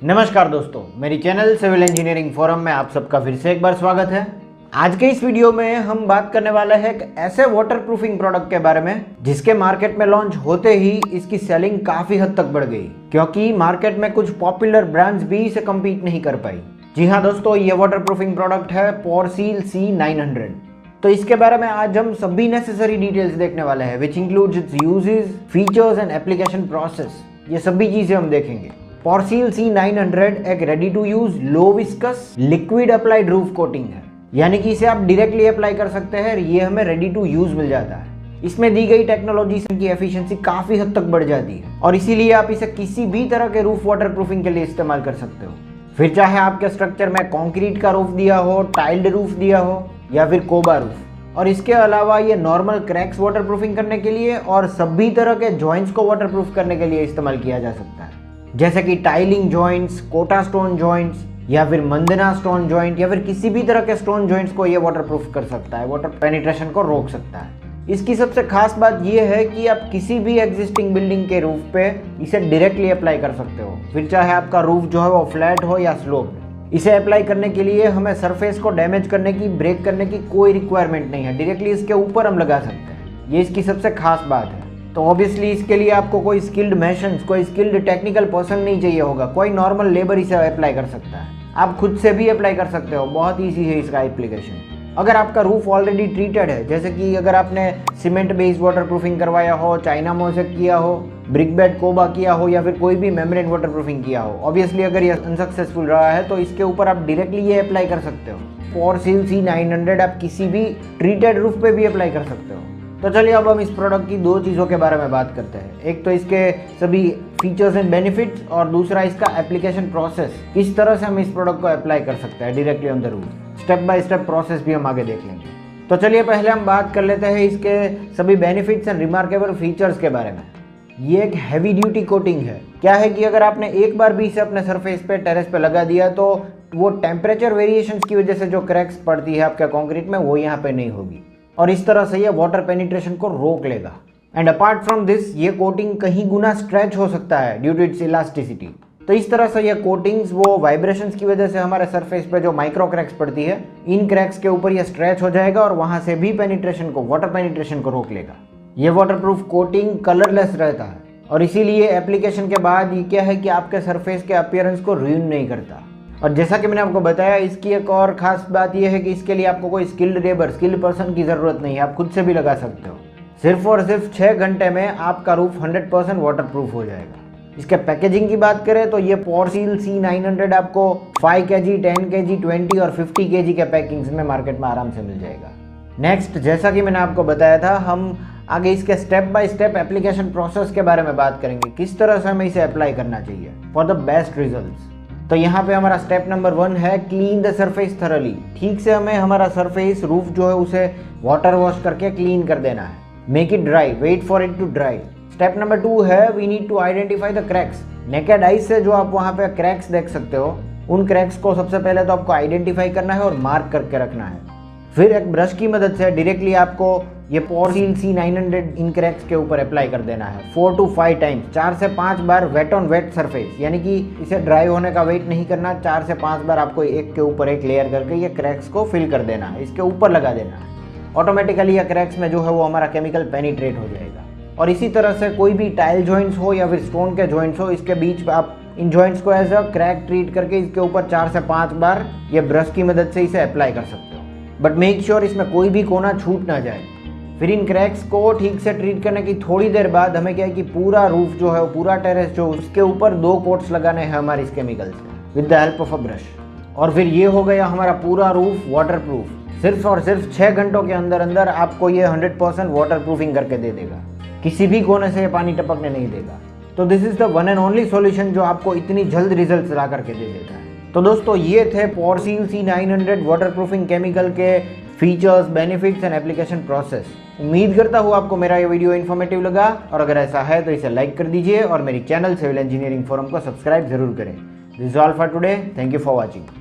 नमस्कार दोस्तों, मेरी चैनल सिविल इंजीनियरिंग फोरम में आप सबका फिर से एक बार स्वागत है। आज के इस वीडियो में हम बात करने वाले हैं एक ऐसे वाटरप्रूफिंग प्रोडक्ट के बारे में जिसके मार्केट में लॉन्च होते ही इसकी सेलिंग काफी हद तक बढ़ गई, क्योंकि मार्केट में कुछ पॉपुलर ब्रांड्स भी इसे कम्पीट नहीं कर पाई। जी हाँ दोस्तों, ये वाटरप्रूफिंग प्रोडक्ट है पोरसील C900। तो इसके बारे में आज हम सभी नेसेसरी डिटेल्स देखने वाले हैं, which includes its uses, features and application process. ये सभी चीजें हम देखेंगे। पोरसील C900 एक ready to use low viscous liquid applied roof coating है, यानी कि इसे आप डायरेक्टली अप्लाई कर सकते हैं। ये हमें रेडी टू यूज मिल जाता है। इसमें दी गई टेक्नोलॉजी से इनकी एफिशिएंसी काफी हद तक बढ़ जाती है और इसीलिए आप इसे किसी भी तरह के रूफ वाटरप्रूफिंग के लिए इस्तेमाल कर सकते हो। फिर चाहे आपके स्ट्रक्चर में कंक्रीट का रूफ दिया हो, टाइल्ड रूफ दिया हो या फिर कोबा रूफ। और इसके अलावा ये नॉर्मल क्रैक्स वाटरप्रूफिंग करने के लिए और सभी तरह के जॉइंट्स को वाटरप्रूफ करने के लिए इस्तेमाल किया जा सकता है, जैसे कि tiling joints, Kota stone joints या फिर मंदना स्टोन जॉइंट या फिर किसी भी तरह के स्टोन जॉइंट्स को ये वाटरप्रूफ कर सकता है, वाटर पेनिट्रेशन को रोक सकता है। इसकी सबसे खास बात यह है कि आप किसी भी एग्जिस्टिंग बिल्डिंग के रूफ पे इसे डायरेक्टली अप्लाई कर सकते हो, फिर चाहे आपका रूफ जो है वो फ्लैट हो या स्लोप। इसे अप्लाई करने के लिए हमें सरफेस को डैमेज करने की, ब्रेक करने की कोई रिक्वायरमेंट नहीं है, डायरेक्टली इसके ऊपर हम लगा सकते हैं। ये इसकी सबसे खास बात है। तो ऑब्वियसली इसके लिए आपको कोई स्किल्ड मैशंस, कोई स्किल्ड टेक्निकल पर्सन नहीं चाहिए होगा, कोई नॉर्मल लेबर इसे अप्लाई कर सकता है। आप खुद से भी अप्लाई कर सकते हो, बहुत ईजी है इसका एप्लीकेशन। अगर आपका रूफ ऑलरेडी ट्रीटेड है, जैसे कि अगर आपने सीमेंट बेस्ड वाटरप्रूफिंग करवाया हो, चाइना मोज़ेक किया हो, ब्रिक बेड कोबा किया हो या फिर कोई भी मेम्ब्रेन वाटरप्रूफिंग किया हो, ऑब्वियसली अगर ये अनसक्सेसफुल रहा है तो इसके ऊपर आप डायरेक्टली ये अप्लाई कर सकते हो। पोरसील C900 आप किसी भी ट्रीटेड रूफ पे भी अप्लाई कर सकते हो। तो चलिए अब हम इस प्रोडक्ट की दो चीज़ों के बारे में बात करते हैं। एक तो इसके सभी फीचर्स एंड बेनिफिट्स और दूसरा इसका एप्लीकेशन प्रोसेस, किस तरह से हम इस प्रोडक्ट को अप्लाई कर सकते हैं directly on the roof. Step by step process भी हम आगे देख लेंगे। तो चलिए पहले हम बात कर लेते हैं इसके सभी बेनिफिट्स एंड रिमार्केबल फीचर्स के बारे में। ये एक हैवी ड्यूटी कोटिंग है। क्या है कि अगर आपने एक बार भी इसे अपने सरफेस पे, टेरेस पे लगा दिया तो वो टेम्परेचर वेरिएशंस की वजह से जो क्रैक्स पड़ती है आपके कंक्रीट में, वो यहाँ पे नहीं होगी और इस तरह से ये वाटर पेनिट्रेशन को रोक लेगा। एंड अपार्ट फ्रॉम दिस, ये कोटिंग कहीं गुना स्ट्रेच हो सकता है ड्यू टू इट्स इलास्टिसिटी। तो इस तरह से ये कोटिंग्स वो वाइब्रेशंस की वजह से हमारे सरफेस पे जो माइक्रो क्रैक्स पड़ती है, इन क्रैक्स के ऊपर ये स्ट्रेच हो जाएगा और वहां से भी पेनिट्रेशन को, वाटर पेनिट्रेशन को रोक लेगा। ये वाटरप्रूफ कोटिंग कलरलेस रहता है और इसीलिए एप्लीकेशन के बाद ये क्या है कि आपके सरफेस के अपीयरेंस को रूइन नहीं करता। और जैसा कि मैंने आपको बताया, इसकी एक और खास बात यह है कि इसके लिए आपको कोई स्किल्ड लेबर, स्किल्ड पर्सन की ज़रूरत नहीं है, आप खुद से भी लगा सकते हो। सिर्फ और सिर्फ 6 घंटे में आपका रूफ 100% वाटरप्रूफ हो जाएगा। इसके पैकेजिंग की बात करें तो ये पोरसील C900 आपको 5 kg, 10 kg, 20 और 50 kg के पैकिंग्स में मार्केट में आराम से मिल जाएगा। नेक्स्ट, जैसा कि मैंने आपको बताया था, हम आगे इसके step by step application process के बारे में बात करेंगे, किस तरह से हमें इसे अप्लाई करना चाहिए फॉर द बेस्ट रिजल्ट्स। तो यहाँ पे हमारा स्टेप नंबर 1 है क्लीन द सरफेस थरली। ठीक से हमें हमारा सरफेस, रूफ जो है उसे वाटर वॉश करके क्लीन कर देना है। Make it dry, wait for it to dry. Step number 2 है we need to identify the cracks. Naked eyes से जो आप वहाँ पे क्रैक्स देख सकते हो, उन क्रैक्स को सबसे पहले तो आपको आइडेंटिफाई करना है और मार्क करके रखना है। फिर एक ब्रश की मदद से डायरेक्टली आपको ये पोरसील C900 इन क्रैक्स के ऊपर अप्लाई कर देना है 4 to 5 टाइम्स, 4 से 5 बार वेट ऑन वेट सरफेस, यानी कि इसे ड्राई होने का वेट नहीं करना। 4 से 5 बार आपको एक के ऊपर एक लेयर करके ये क्रैक्स को फिल कर देना है, इसके ऊपर लगा देना है। ऑटोमेटिकली ये क्रैक्स में जो है वो हमारा केमिकल पेनिट्रेट हो जाएगा। और इसी तरह से कोई भी टाइल जॉइंट्स हो या फिर स्टोन के जॉइंट्स हो, इसके बीच आप इन जॉइंट्स को एज अ क्रैक ट्रीट करके इसके ऊपर 4 से 5 बार ये ब्रश की मदद से इसे अप्लाई कर सकते हो। बट मेक श्योर इसमें कोई भी कोना छूट ना जाए। फिर इन क्रैक्स को ठीक से ट्रीट करने की थोड़ी देर बाद हमें क्या है कि पूरा रूफ जो है, पूरा टेरेस जो, उसके ऊपर 2 कोट्स लगाने हैं हमारे इस केमिकल से with the help of a brush. और फिर ये हो गया हमारा पूरा रूफ वाटरप्रूफ। सिर्फ और सिर्फ 6 घंटों के अंदर अंदर आपको ये 100% वाटरप्रूफिंग करके दे देगा, किसी भी कोने से ये पानी टपकने नहीं देगा। तो this is the one and only solution जो आपको इतनी जल्द रिजल्ट ला करके दे देता है। तो दोस्तों, ये थे पोरसील C900 वाटरप्रूफिंग केमिकल के features, benefits and application process. उम्मीद करता हूँ आपको मेरा ये वीडियो इन्फॉर्मेटिव लगा, और अगर ऐसा है तो इसे लाइक कर दीजिए और मेरी चैनल सिविल इंजीनियरिंग फोरम को सब्सक्राइब जरूर करें। This is all for today. Thank you for watching.